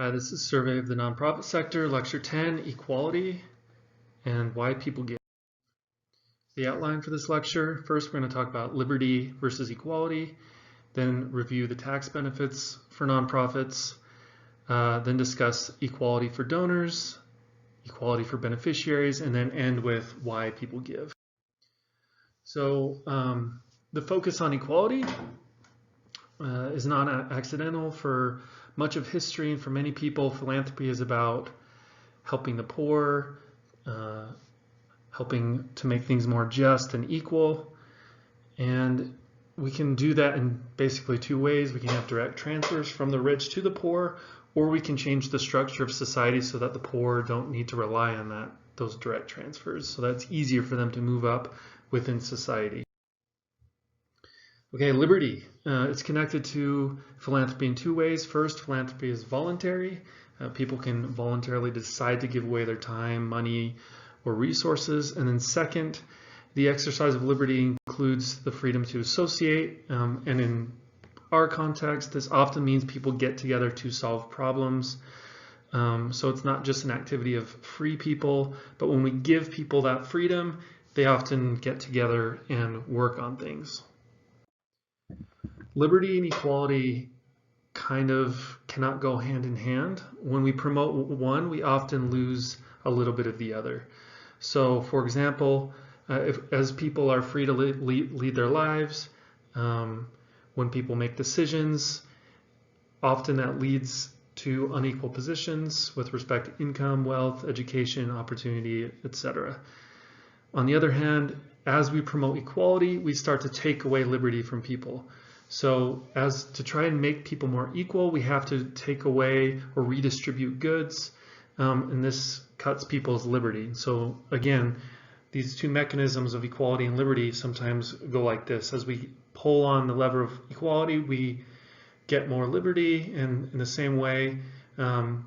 Hi, this is Survey of the Nonprofit Sector, Lecture 10, Equality and Why People Give. The outline for this lecture: first we're going to talk about liberty versus equality, then review the tax benefits for nonprofits, then discuss equality for donors, equality for beneficiaries, and then end with why people give. So the focus on equality is not accidental. For much of history and for many people, philanthropy is about helping the poor, helping to make things more just and equal. And we can do that in basically two ways. We can have direct transfers from the rich to the poor, or we can change the structure of society so that the poor don't need to rely on those direct transfers. So that's easier for them to move up within society. Okay, liberty. It's connected to philanthropy in two ways. First, philanthropy is voluntary. People can voluntarily decide to give away their time, money, or resources. And then second, the exercise of liberty includes the freedom to associate. And in our context, this often means people get together to solve problems. So it's not just an activity of free people, but when we give people that freedom, they often get together and work on things. Liberty and equality kind of cannot go hand in hand. When we promote one, we often lose a little bit of the other. So for example, as people are free to lead their lives, when people make decisions, often that leads to unequal positions with respect to income, wealth, education, opportunity, etc. On the other hand, as we promote equality, we start to take away liberty from people. So as to try and make people more equal, we have to take away or redistribute goods, and this cuts people's liberty. So again, these two mechanisms of equality and liberty sometimes go like this. As we pull on the lever of equality, we get more liberty, and in the same way, the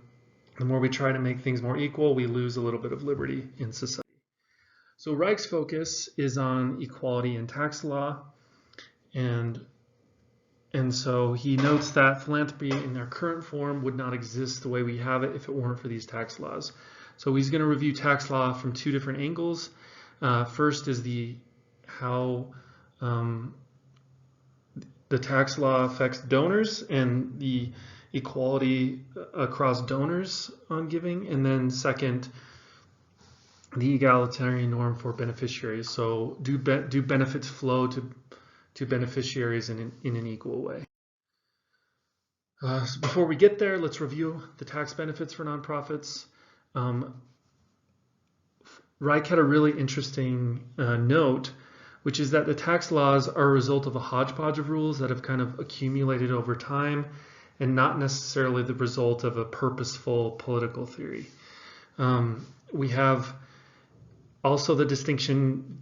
more we try to make things more equal, we lose a little bit of liberty in society. So Reich's focus is on equality in tax law, and so he notes that philanthropy in their current form would not exist the way we have it if it weren't for these tax laws. So he's going to review tax law from two different angles. First is how the tax law affects donors and the equality across donors on giving. And then second, the egalitarian norm for beneficiaries. So do benefits flow to beneficiaries in an equal way? So before we get there, let's review the tax benefits for nonprofits. Reich had a really interesting note, which is that the tax laws are a result of a hodgepodge of rules that have kind of accumulated over time and not necessarily the result of a purposeful political theory. We have also the distinction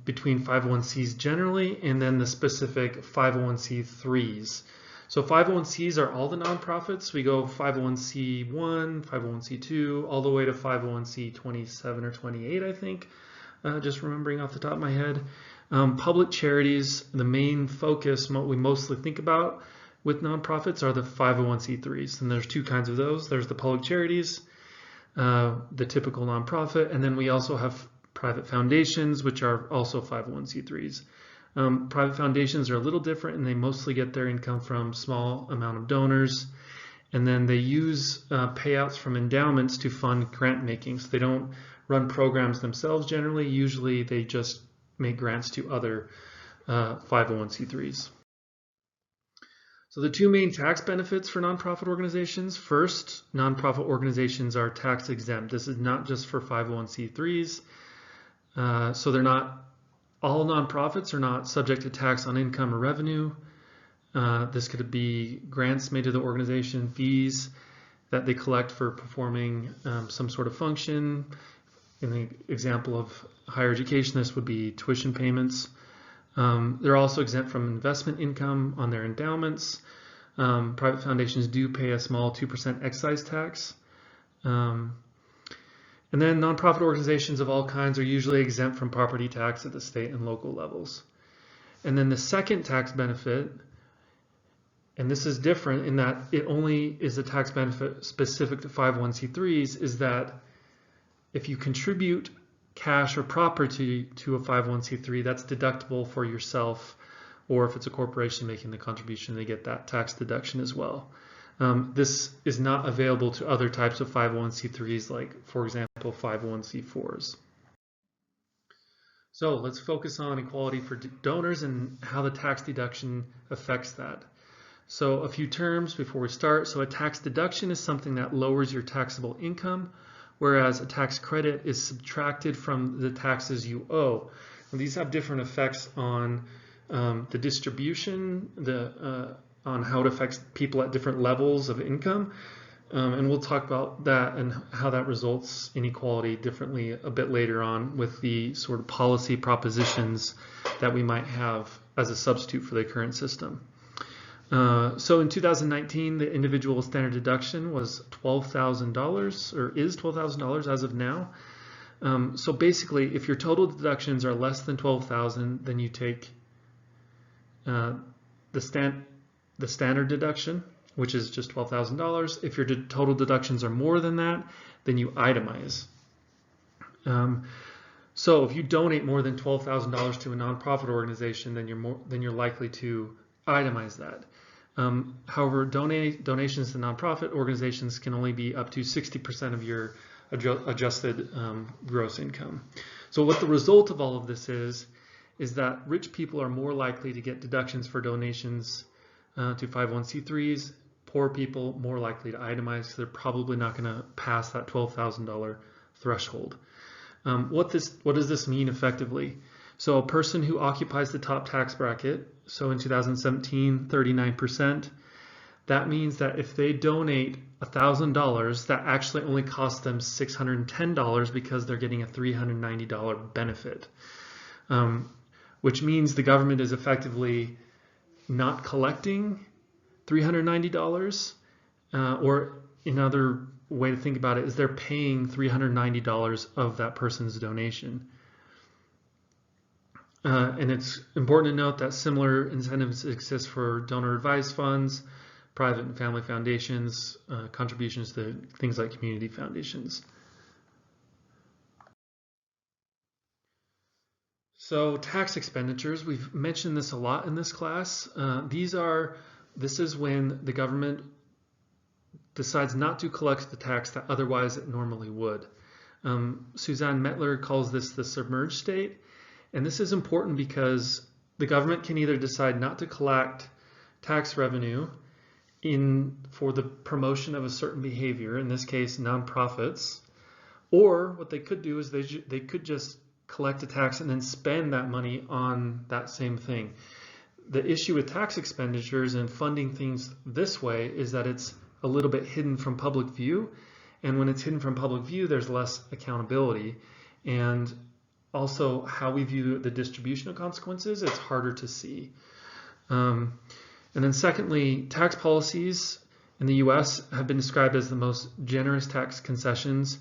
between 501c generally and then the specific 501c3s. So 501c's are all the nonprofits. We go 501c1, 501c2, all the way to 501c 27 or 28, I think, just remembering off the top of my head. Public charities, the main focus, what we mostly think about with nonprofits are the 501c3s. And there's two kinds of those. There's the public charities, the typical nonprofit, and then we also have private foundations, which are also 501c3s. Private foundations are a little different, and they mostly get their income from small amount of donors, and then they use payouts from endowments to fund grant making. So they don't run programs themselves generally. Usually they just make grants to other 501c3s. So the two main tax benefits for nonprofit organizations. First, nonprofit organizations are tax exempt. This is not just for 501c3s. So they're not, all nonprofits are not subject to tax on income or revenue. This could be grants made to the organization, fees that they collect for performing some sort of function. In the example of higher education, this would be tuition payments. They're also exempt from investment income on their endowments. Private foundations do pay a small 2% excise tax. And then nonprofit organizations of all kinds are usually exempt from property tax at the state and local levels. And then the second tax benefit and this is different in that it only is a tax benefit specific to 501c3s, is that if you contribute cash or property to a 501c3, that's deductible for yourself, or if it's a corporation making the contribution, they get that tax deduction as well. This is not available to other types of 501c3s, like, for example, 501c4s. So let's focus on equality for donors and how the tax deduction affects that. So a few terms before we start. So a tax deduction is something that lowers your taxable income, whereas a tax credit is subtracted from the taxes you owe. And these have different effects on the distribution, on how it affects people at different levels of income. And we'll talk about that and how that results in equality differently a bit later on with the sort of policy propositions that we might have as a substitute for the current system. So in 2019, the individual standard deduction was $12,000, or is $12,000 as of now. So basically, if your total deductions are less than $12,000, then you take the standard deduction, which is just $12,000. If your total deductions are more than that, then you itemize. So if you donate more than $12,000 to a nonprofit organization, then you're likely to itemize that. However, donations to nonprofit organizations can only be up to 60% of your adjusted gross income. So what the result of all of this is that rich people are more likely to get deductions for donations to 501c3s. Poor people more likely to itemize, because they're probably not going to pass that $12,000 threshold. What does this mean effectively? So a person who occupies the top tax bracket, so in 2017, 39%, that means that if they donate $1,000, that actually only costs them $610 because they're getting a $390 benefit, which means the government is effectively not collecting $390, or another way to think about it is they're paying $390 of that person's donation. And it's important to note that similar incentives exist for donor advised funds, private and family foundations, contributions to things like community foundations. So tax expenditures, we've mentioned this a lot in this class. This is when the government decides not to collect the tax that otherwise it normally would. Suzanne Mettler calls this the submerged state. And this is important because the government can either decide not to collect tax revenue for the promotion of a certain behavior, in this case nonprofits, or what they could do is they could just collect a tax and then spend that money on that same thing. The issue with tax expenditures and funding things this way is that it's a little bit hidden from public view, and when it's hidden from public view, there's less accountability, and also how we view the distribution of consequences, it's harder to see. And then secondly, tax policies in the US have been described as the most generous tax concessions.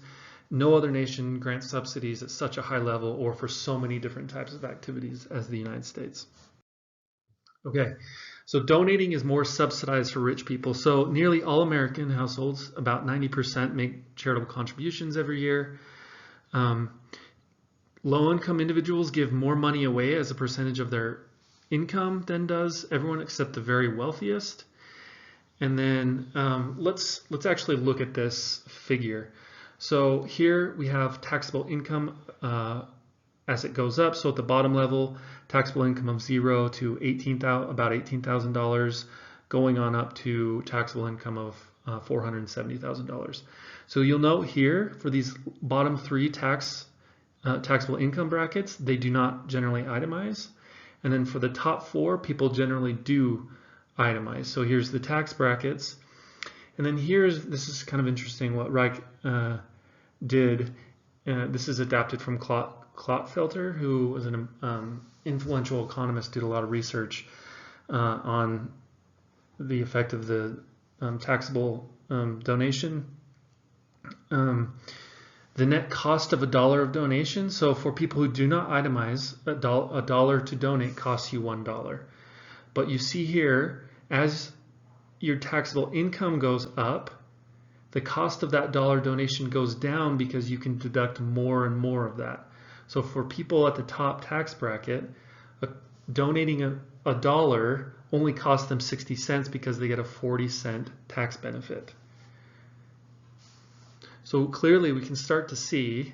No other nation grants subsidies at such a high level or for so many different types of activities as the United States. Okay, so donating is more subsidized for rich people. So nearly all American households, about 90%, make charitable contributions every year. Low-income individuals give more money away as a percentage of their income than does everyone except the very wealthiest. And then let's actually look at this figure. So here we have taxable income as it goes up. So at the bottom level, taxable income of 0 to about $18,000, going on up to taxable income of $470,000. So you'll note here for these bottom three taxable income brackets, they do not generally itemize. And then for the top four, people generally do itemize. So here's the tax brackets. And then this is kind of interesting what Reich did. This is adapted from Clotfelter, who was an influential economist, did a lot of research on the effect of the taxable donation. The net cost of $1 of donation. So for people who do not itemize, $1 to donate costs you $1. But you see here, as your taxable income goes up, the cost of that dollar donation goes down because you can deduct more and more of that. So for people at the top tax bracket, donating a dollar only costs them 60 cents because they get a 40-cent tax benefit. So clearly we can start to see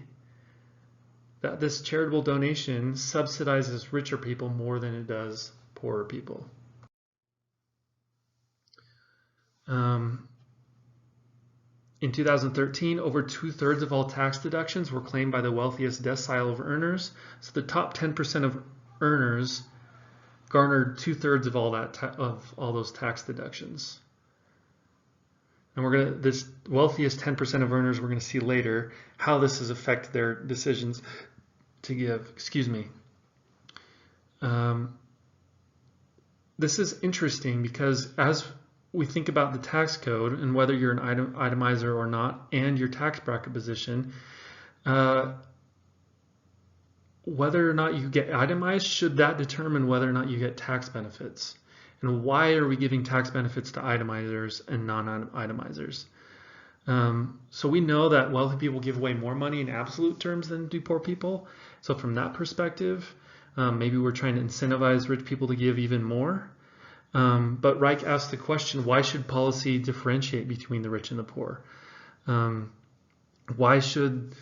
that this charitable donation subsidizes richer people more than it does poorer people. In 2013, over 2/3 of all tax deductions were claimed by the wealthiest decile of earners. So the top 10% of earners garnered 2/3 of all those tax deductions. And this wealthiest 10% of earners, we're going to see later how this has affected their decisions to give. This is interesting because as we think about the tax code and whether you're an itemizer or not, and your tax bracket position, whether or not you get itemized, should that determine whether or not you get tax benefits? And why are we giving tax benefits to itemizers and non-itemizers? So we know that wealthy people give away more money in absolute terms than do poor people. So from that perspective, maybe we're trying to incentivize rich people to give even more. But Reich asked the question, why should policy differentiate between the rich and the poor? Why should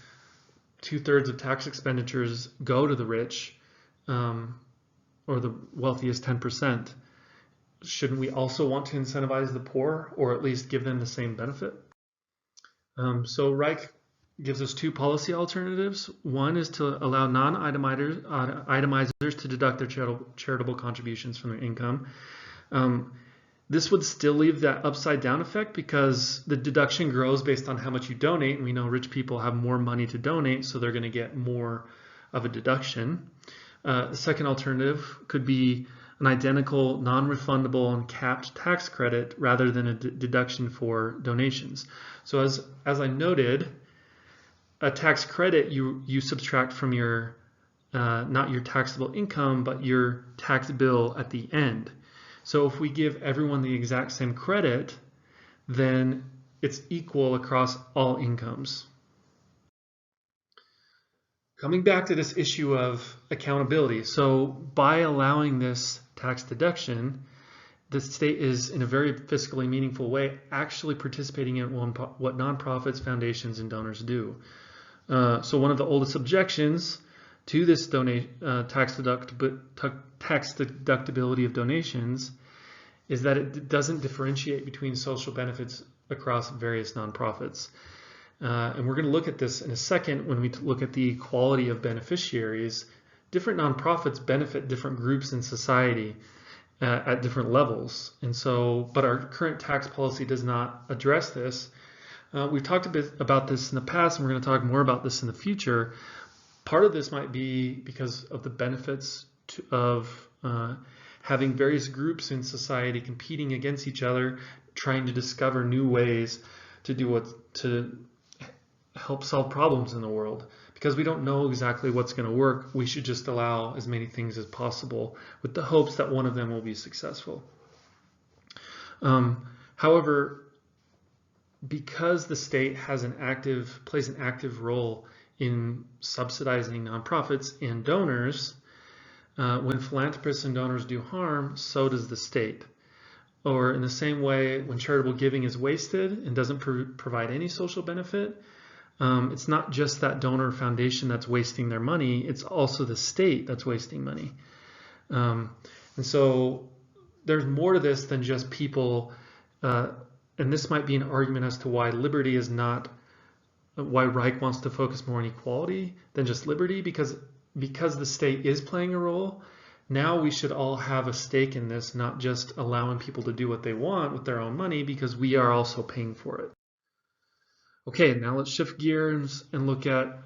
2/3 of tax expenditures go to the rich or the wealthiest 10%? Shouldn't we also want to incentivize the poor, or at least give them the same benefit? So Reich gives us two policy alternatives. One is to allow non-itemizers to deduct their charitable contributions from their income. This would still leave that upside down effect because the deduction grows based on how much you donate, and we know rich people have more money to donate, so they're going to get more of a deduction. The second alternative could be an identical, non-refundable, and capped tax credit rather than a deduction for donations. So as I noted, a tax credit you subtract from your not your taxable income, but your tax bill at the end. So if we give everyone the exact same credit, then it's equal across all incomes. Coming back to this issue of accountability. So by allowing this tax deduction, the state is, in a very fiscally meaningful way, actually participating in what nonprofits, foundations, and donors do. So one of the oldest objections to this tax deductibility of donations is that it doesn't differentiate between social benefits across various nonprofits. And we're going to look at this in a second when we look at the equality of beneficiaries. Different nonprofits benefit different groups in society at different levels. And so, but our current tax policy does not address this. We've talked a bit about this in the past, and we're going to talk more about this in the future. Part of this might be because of the benefits of having various groups in society competing against each other, trying to discover new ways to help solve problems in the world. Because we don't know exactly what's going to work, we should just allow as many things as possible with the hopes that one of them will be successful. However, because the state has plays an active role in subsidizing nonprofits and donors, when philanthropists and donors do harm, so does the state. Or in the same way, when charitable giving is wasted and doesn't provide any social benefit, it's not just that donor or foundation that's wasting their money, it's also the state that's wasting money. And so there's more to this than just people, and this might be an argument as to why liberty is not, why Reich wants to focus more on equality than just liberty, because the state is playing a role. Now we should all have a stake in this, not just allowing people to do what they want with their own money, because we are also paying for it. Okay, now let's shift gears and look at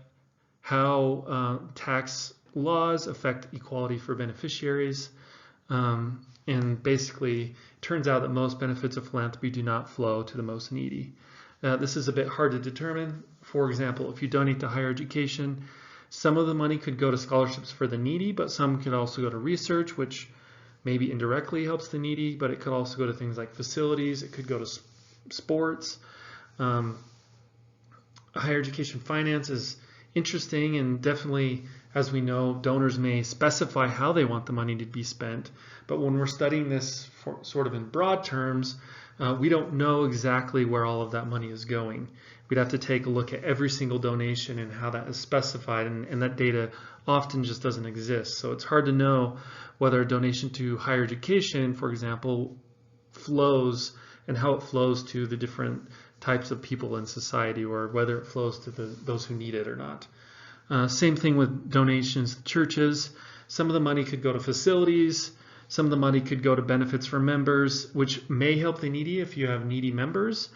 how tax laws affect equality for beneficiaries. And basically, it turns out that most benefits of philanthropy do not flow to the most needy. This is a bit hard to determine. For example, if you donate to higher education, some of the money could go to scholarships for the needy, but some could also go to research, which maybe indirectly helps the needy, but it could also go to things like facilities. It could go to sports. Higher education finance is interesting, and definitely, as we know, donors may specify how they want the money to be spent. But when we're studying this sort of in broad terms, we don't know exactly where all of that money is going. We'd have to take a look at every single donation and how that is specified, and that data often just doesn't exist. So it's hard to know whether a donation to higher education, for example, flows and how it flows to the different types of people in society, or whether it flows to those who need it or not. Same thing with donations to churches. Some of the money could go to facilities. Some of the money could go to benefits for members, which may help the needy if you have needy members.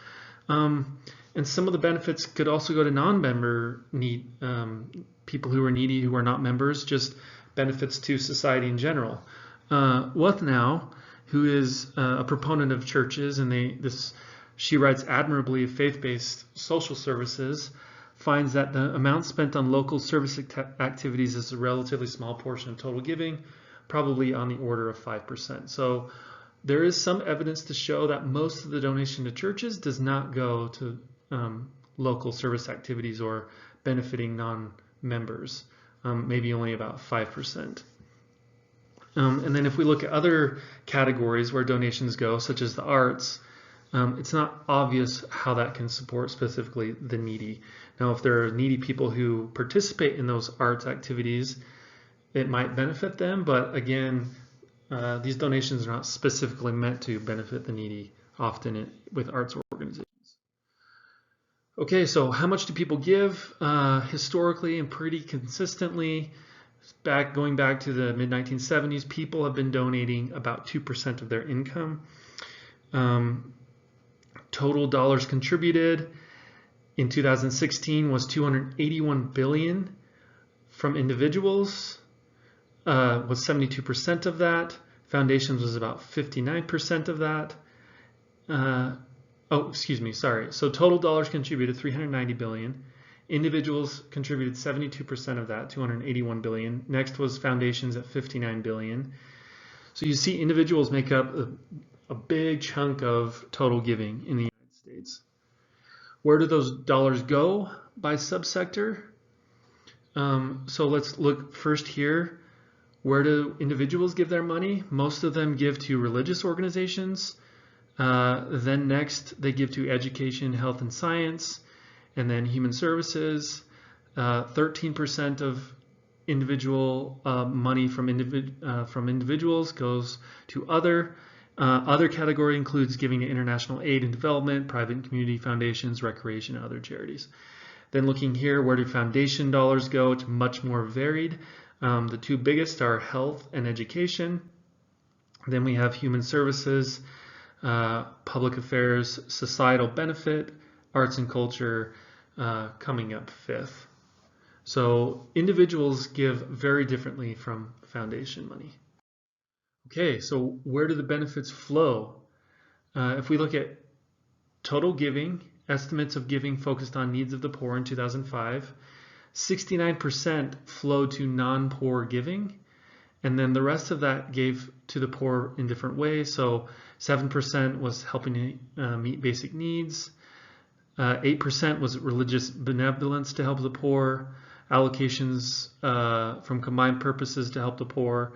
And some of the benefits could also go to non-member people who are needy, who are not members, just benefits to society in general. Wuthnow, who is a proponent of churches, and she writes admirably of faith-based social services, finds that the amount spent on local service activities is a relatively small portion of total giving, probably on the order of 5%. So there is some evidence to show that most of the donation to churches does not go to local service activities or benefiting non-members, maybe only about 5%. And then if we look at other categories where donations go, such as the arts, it's not obvious how that can support specifically the needy. Now, if there are needy people who participate in those arts activities, it might benefit them, but again, these donations are not specifically meant to benefit the needy, often with arts organizations. Okay, so how much do people give? Historically and pretty consistently, going back to the mid-1970s, people have been donating about 2% of their income. Total dollars contributed in 2016 was $281 billion from individuals, was 72% of that. Foundations was about 59% of that. So total dollars contributed $390 billion. Individuals contributed 72% of that, $281 billion. Next was foundations at $59 billion. So you see individuals make up a big chunk of total giving in the United States. Where do those dollars go by subsector? So let's look first here. Where do individuals give their money? Most of them give to religious organizations. Then next, they give to education, health, and science, and then human services. 13% of individual money from individuals goes to other. Other category includes giving to international aid and development, private and community foundations, recreation, and other charities. Then looking here, where do foundation dollars go? It's much more varied. The two biggest are health and education. Then we have human services, public affairs, societal benefit, arts and culture coming up fifth. So individuals give very differently from foundation money. Okay, so where do the benefits flow? If we look at total giving, estimates of giving focused on needs of the poor in 2005, 69% flowed to non-poor giving, and then the rest of that gave to the poor in different ways. So 7% was helping meet basic needs, 8% was religious benevolence to help the poor, allocations from combined purposes to help the poor,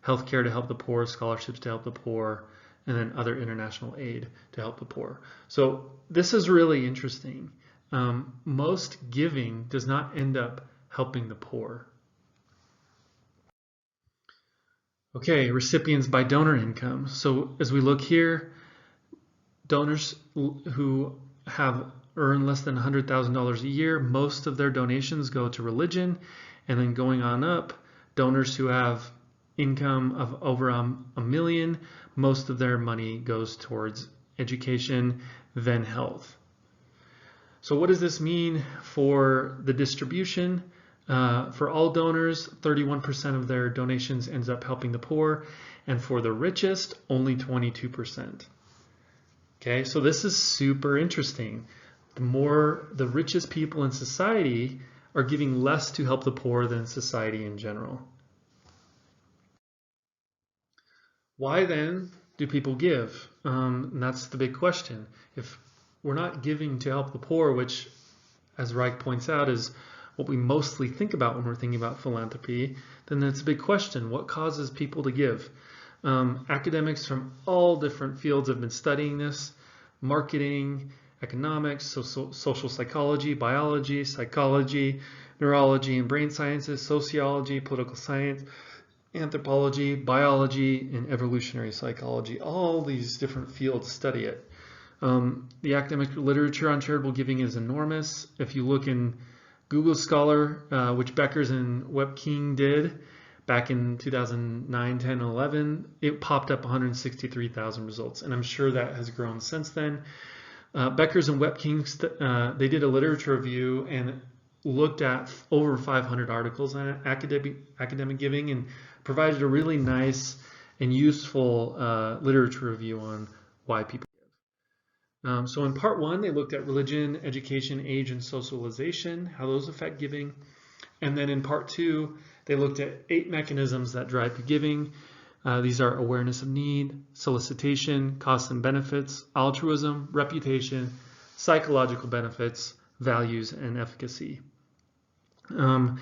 healthcare to help the poor, scholarships to help the poor, and then other international aid to help the poor. So this is really interesting. Most giving does not end up helping the poor. Okay, recipients by donor income. So as we look here, donors who have earned less than $100,000 a year, most of their donations go to religion, and then going on up, donors who have income of over $1 million, most of their money goes towards education, then health. So what does this mean for the distribution? For all donors, 31% of their donations ends up helping the poor, and for the richest, only 22%. Okay, so this is super interesting. The richest people in society are giving less to help the poor than society in general. Why then do people give? And that's the big question. If we're not giving to help the poor, which, as Reich points out, is what we mostly think about when we're thinking about philanthropy, then that's a big question. What causes people to give? Academics from all different fields have been studying this: marketing, economics, social psychology, biology, psychology, neurology and brain sciences, sociology, political science, anthropology, biology, and evolutionary psychology. All these different fields study it. The academic literature on charitable giving is enormous. If you look in Google Scholar, which Beckers and Wepking did back in 2009, 10, 11, it popped up 163,000 results, and I'm sure that has grown since then. Beckers and Wepking, they did a literature review and looked at over 500 articles on academic giving and provided a really nice and useful literature review on why people give. So in part one, they looked at religion, education, age, and socialization, how those affect giving. And then in part two, they looked at 8 mechanisms that drive giving. These are awareness of need, solicitation, costs and benefits, altruism, reputation, psychological benefits, values, and efficacy. In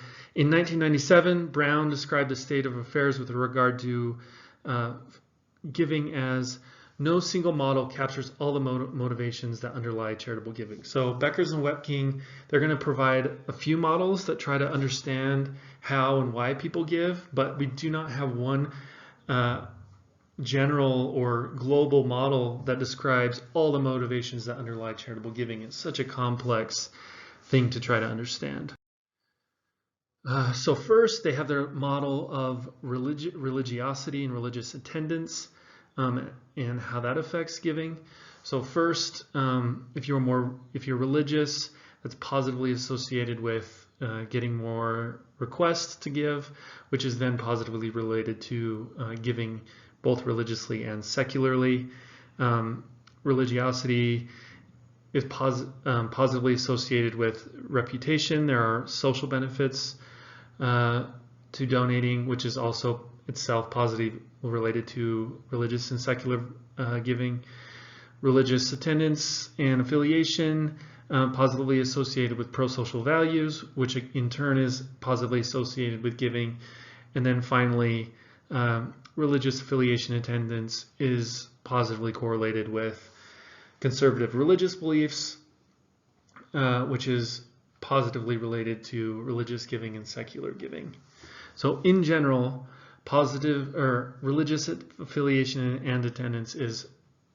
1997, Brown described the state of affairs with regard to giving as no single model captures all the motivations that underlie charitable giving. So Beckers and Wepking, they're going to provide a few models that try to understand how and why people give, but we do not have one general or global model that describes all the motivations that underlie charitable giving. It's such a complex thing to try to understand. So first, they have their model of religiosity and religious attendance, and how that affects giving. So first, if you're religious, that's positively associated with getting more requests to give, which is then positively related to giving both religiously and secularly. Religiosity is positively associated with reputation. There are social benefits to donating, which is also itself positively related to religious and secular giving. Religious attendance and affiliation, positively associated with pro-social values, which in turn is positively associated with giving. And then finally, religious affiliation attendance is positively correlated with conservative religious beliefs, which is positively related to religious giving and secular giving. So in general, positive or religious affiliation and attendance is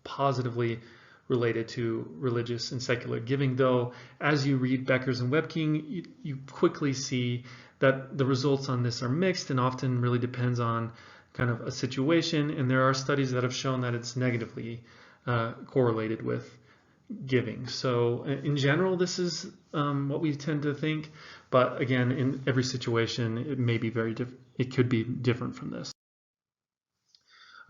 positively related to religious and secular giving, though as you read Beckers and Wepking, you quickly see that the results on this are mixed and often really depends on kind of a situation, and there are studies that have shown that it's negatively correlated with giving. So in general, this is what we tend to think, but again, in every situation, it may be very different. It could be different from this.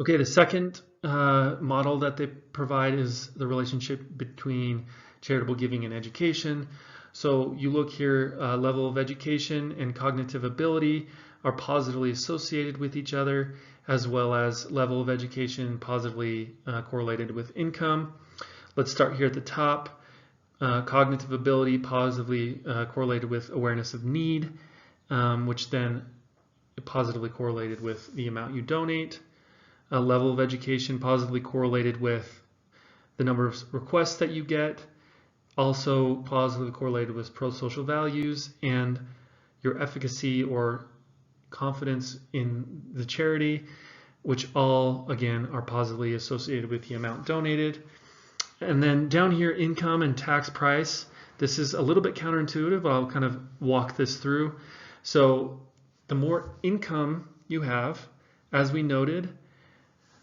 Okay, the second model that they provide is the relationship between charitable giving and education. So you look here, level of education and cognitive ability are positively associated with each other, as well as level of education positively correlated with income. Let's start here at the top. Cognitive ability positively correlated with awareness of need, which then positively correlated with the amount you donate. A level of education positively correlated with the number of requests that you get, also positively correlated with pro-social values, and your efficacy or confidence in the charity, which all, again, are positively associated with the amount donated. And then down here, income and tax price. This is a little bit counterintuitive. I'll kind of walk this through. So the more income you have, as we noted,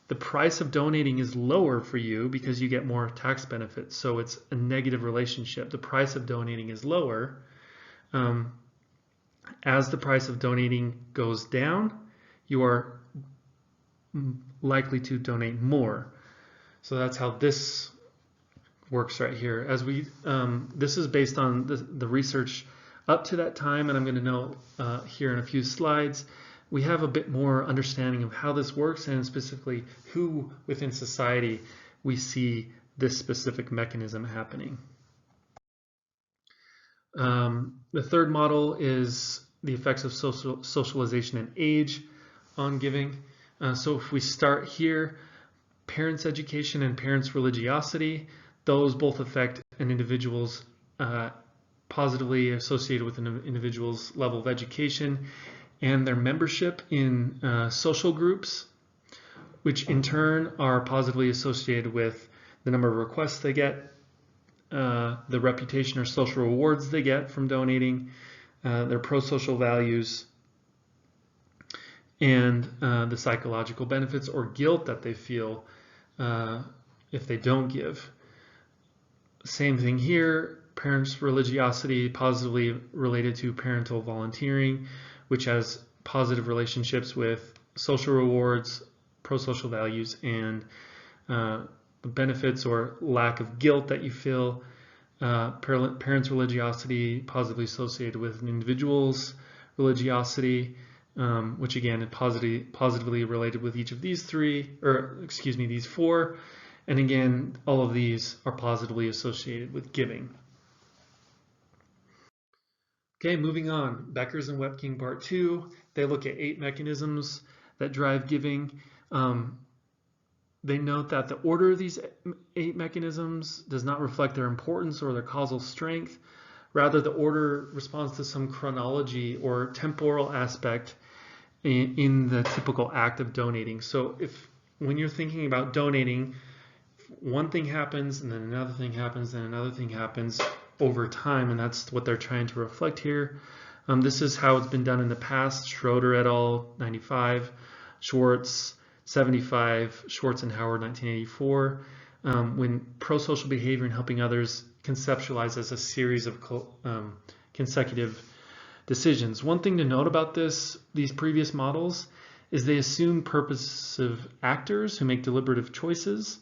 the price of donating is lower for you because you get more tax benefits. So it's a negative relationship. The price of donating is lower. As the price of donating goes down, you are likely to donate more. So that's how this works right here. As we, this is based on the research up to that time, and I'm going to note here in a few slides we have a bit more understanding of how this works and specifically who within society we see this specific mechanism happening. The third model is the effects of socialization and age on giving. So if we start here, parents' education and parents' religiosity, those both affect an individual's positively associated with an individual's level of education and their membership in social groups, which in turn are positively associated with the number of requests they get, the reputation or social rewards they get from donating, their pro-social values, and the psychological benefits or guilt that they feel if they don't give. Same thing here, parents' religiosity positively related to parental volunteering, which has positive relationships with social rewards, pro-social values, and benefits or lack of guilt that you feel. Parents' religiosity positively associated with an individual's religiosity, which again is positively related with each of these these four. And again, all of these are positively associated with giving. Okay, moving on. Beckers and Wepking Part 2. They look at 8 mechanisms that drive giving. They note that the order of these 8 mechanisms does not reflect their importance or their causal strength. Rather, the order responds to some chronology or temporal aspect in the typical act of donating. So when you're thinking about donating, one thing happens and then another thing happens and another thing happens over time, and that's what they're trying to reflect here. This is how it's been done in the past. Schroeder et al. 95, Schwartz 75, Schwartz and Howard 1984, when pro-social behavior and helping others conceptualized as a series of consecutive decisions. One thing to note about these previous models is they assume purposive actors who make deliberative choices.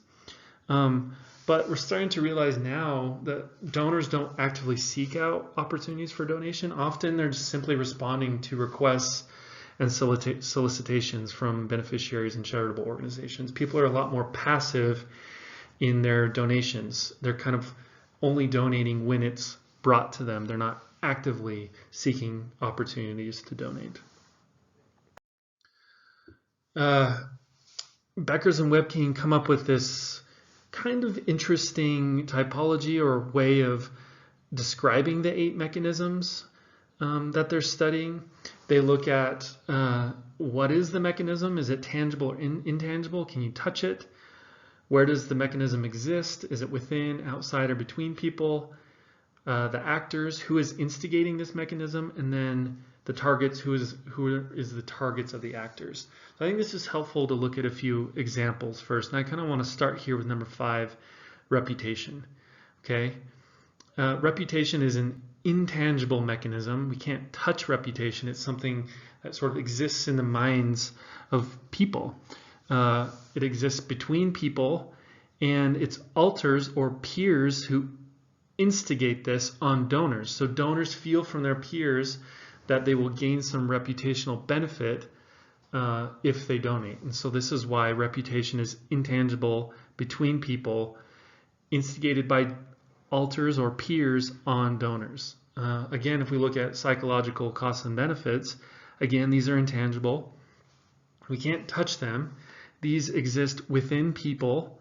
But we're starting to realize now that donors don't actively seek out opportunities for donation. Often they're just simply responding to requests and solicitations from beneficiaries and charitable organizations. People are a lot more passive in their donations. They're kind of only donating when it's brought to them. They're not actively seeking opportunities to donate. Beckers and Wepking come up with this kind of interesting typology or way of describing the 8 mechanisms that they're studying. They look at what is the mechanism? Is it tangible or intangible? Can you touch it? Where does the mechanism exist? Is it within, outside, or between people? The actors, who is instigating this mechanism, and then the targets, who is the targets of the actors. So I think this is helpful to look at a few examples first, and I kind of want to start here with number 5, reputation. Okay, reputation is an intangible mechanism. We can't touch reputation. It's something that sort of exists in the minds of people. It exists between people, and it's alters or peers who instigate this on donors. So donors feel from their peers that they will gain some reputational benefit if they donate. And so this is why reputation is intangible between people, instigated by alters or peers on donors. Again, if we look at psychological costs and benefits, again, these are intangible. We can't touch them. These exist within people,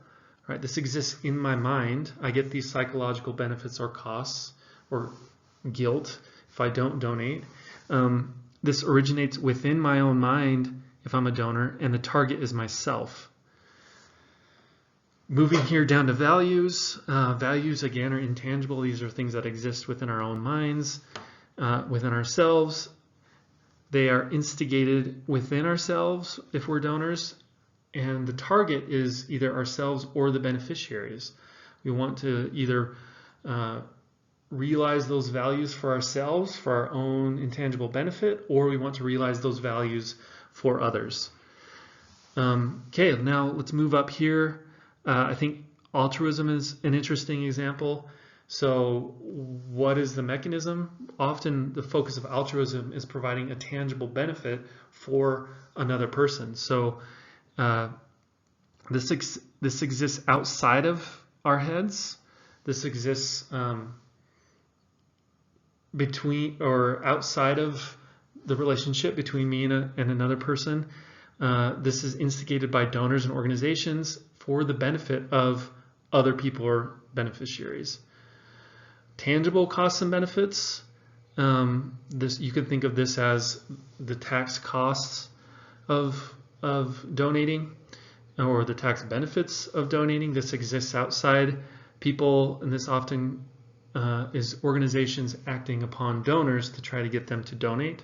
right? This exists in my mind. I get these psychological benefits or costs or guilt if I don't donate. This originates within my own mind if I'm a donor, and the target is myself. Moving here down to values. Values, again, are intangible. These are things that exist within our own minds, within ourselves. They are instigated within ourselves if we're donors, and the target is either ourselves or the beneficiaries. We want to either realize those values for ourselves, for our own intangible benefit, or we want to realize those values for others. Okay, now let's move up here. I think altruism is an interesting example. So what is the mechanism? Often the focus of altruism is providing a tangible benefit for another person. So this exists outside of our heads. This exists between or outside of the relationship between me and another person. This is instigated by donors and organizations for the benefit of other people or beneficiaries. Tangible costs and benefits. You could think of this as the tax costs of donating, or the tax benefits of donating. This exists outside people, and this often is organizations acting upon donors to try to get them to donate.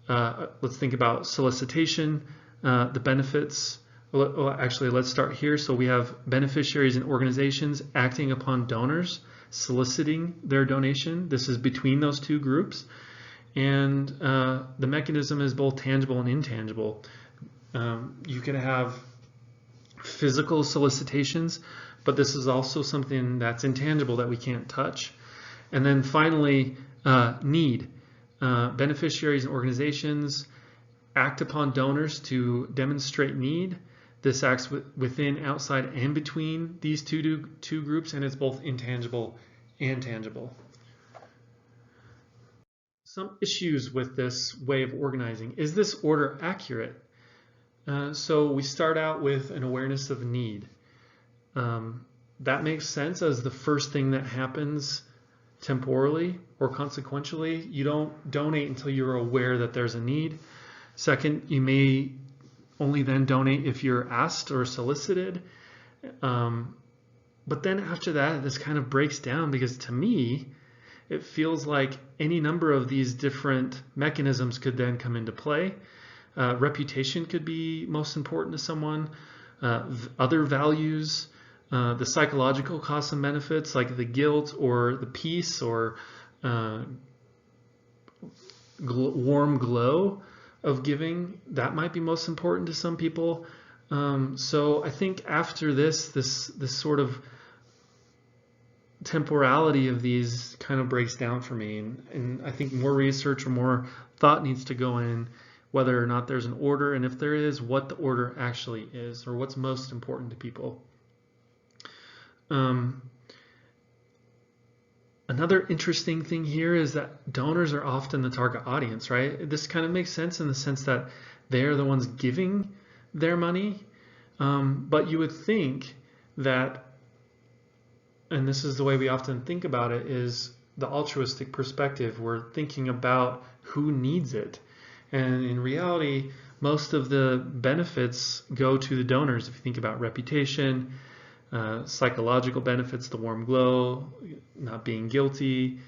Let's think about solicitation, the benefits. Well, actually, let's start here. So we have beneficiaries and organizations acting upon donors, soliciting their donation. This is between those two groups. And the mechanism is both tangible and intangible. You can have physical solicitations, but this is also something that's intangible that we can't touch. And then finally, need. Beneficiaries and organizations act upon donors to demonstrate need. This acts within, outside, and between these two groups, and it's both intangible and tangible. Some issues with this way of organizing. Is this order accurate? So we start out with an awareness of need. That makes sense as the first thing that happens temporally or consequentially. You don't donate until you're aware that there's a need. Second, you may only then donate if you're asked or solicited. But then after that, this kind of breaks down, because to me, it feels like any number of these different mechanisms could then come into play. Reputation could be most important to someone, other values, the psychological costs and benefits like the guilt or the peace or warm glow of giving, that might be most important to some people. So I think after this sort of temporality of these kind of breaks down for me, and I think more research or more thought needs to go in whether or not there's an order, and if there is, what the order actually is, or what's most important to people. Another interesting thing here is that donors are often the target audience, right? This kind of makes sense in the sense that they're the ones giving their money, but you would think that, and this is the way we often think about it, is the altruistic perspective. We're thinking about who needs it. And in reality, most of the benefits go to the donors. If you think about reputation, psychological benefits, the warm glow, not being guilty,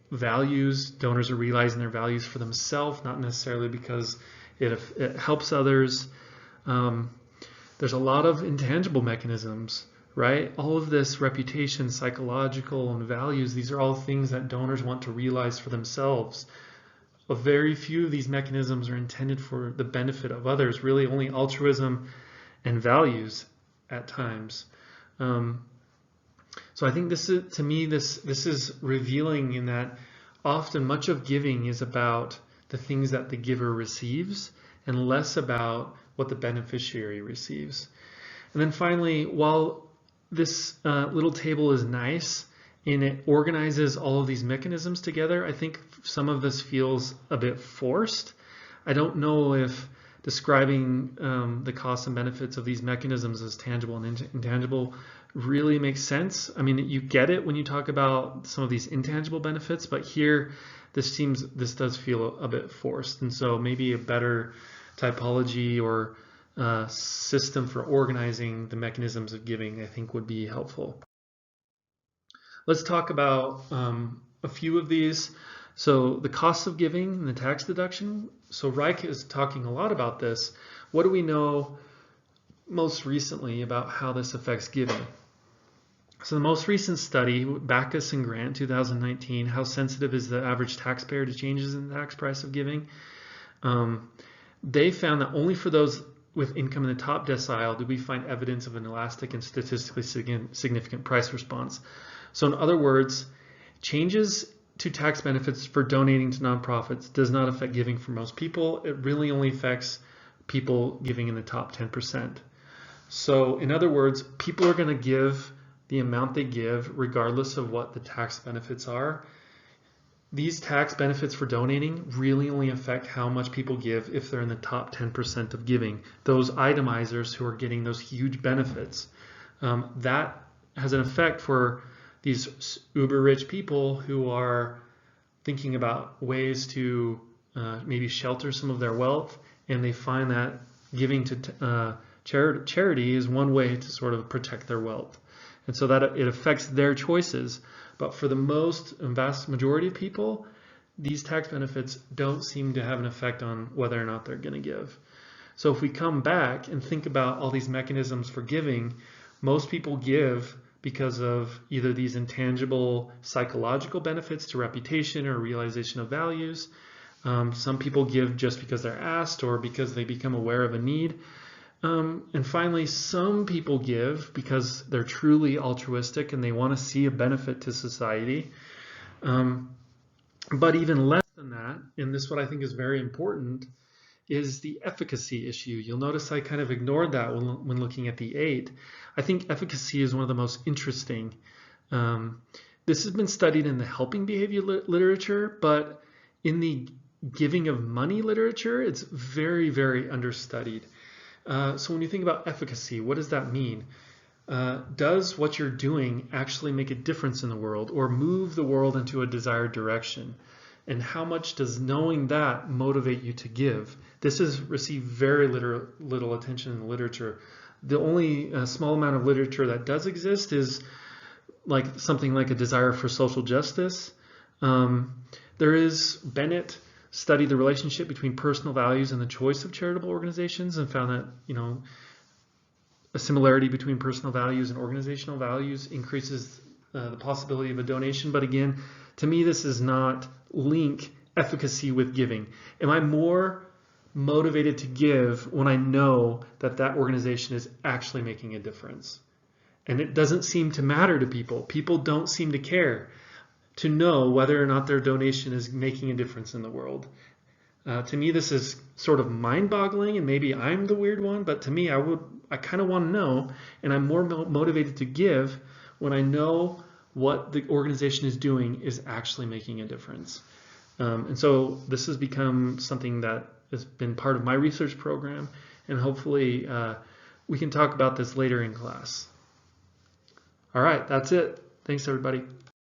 values, donors are realizing their values for themselves, not necessarily because it helps others. There's a lot of intangible mechanisms, right? All of this reputation, psychological, and values, these are all things that donors want to realize for themselves. A very few of these mechanisms are intended for the benefit of others, really only altruism and values at times. So I think this is, to me, this is revealing in that often much of giving is about the things that the giver receives and less about what the beneficiary receives. And then finally, while this little table is nice and it organizes all of these mechanisms together, I think some of this feels a bit forced. I don't know if describing the costs and benefits of these mechanisms as tangible and intangible really makes sense. I mean, you get it when you talk about some of these intangible benefits, but here this does feel a bit forced. And so maybe a better typology or system for organizing the mechanisms of giving, I think, would be helpful. Let's talk about a few of these. So the cost of giving and the tax deduction. So Reich is talking a lot about this. What do we know most recently about how this affects giving? So the most recent study, Backus and Grant, 2019, how sensitive is the average taxpayer to changes in the tax price of giving? They found that only for those with income in the top decile did we find evidence of an elastic and statistically significant price response. So in other words, changes to tax benefits for donating to nonprofits does not affect giving for most people. It really only affects people giving in the top 10%. So in other words, people are going to give the amount they give regardless of what the tax benefits are. These tax benefits for donating really only affect how much people give if they're in the top 10% of giving. Those itemizers who are getting those huge benefits, that has an effect for these uber rich people who are thinking about ways to maybe shelter some of their wealth, and they find that giving to charity is one way to sort of protect their wealth. And so that it affects their choices. But for the vast majority of people, these tax benefits don't seem to have an effect on whether or not they're going to give. So if we come back and think about all these mechanisms for giving, most people give because of either these intangible psychological benefits to reputation or realization of values. Some people give just because they're asked or because they become aware of a need. And finally, some people give because they're truly altruistic and they want to see a benefit to society. But even less than that, and this is what I think is very important, is the efficacy issue. You'll notice I kind of ignored that when looking at the 8. I think efficacy is one of the most interesting. This has been studied in the helping behavior literature, but in the giving of money literature, it's very, very understudied. So when you think about efficacy, what does that mean? Does what you're doing actually make a difference in the world or move the world into a desired direction? And how much does knowing that motivate you to give? This has received very little attention in the literature. The only small amount of literature that does exist is like something like a desire for social justice. There is Bennett studied the relationship between personal values and the choice of charitable organizations and found that, a similarity between personal values and organizational values increases the possibility of a donation. But again, to me, this does not link efficacy with giving. Am I more motivated to give when I know that that organization is actually making a difference? And it doesn't seem to matter to people. People don't seem to care to know whether or not their donation is making a difference in the world. To me, this is sort of mind-boggling, and maybe I'm the weird one, but to me, I kind of want to know, and I'm more motivated to give when I know what the organization is doing is actually making a difference. And so this has become something that has been part of my research program, and hopefully we can talk about this later in class. All right, that's it. Thanks, everybody.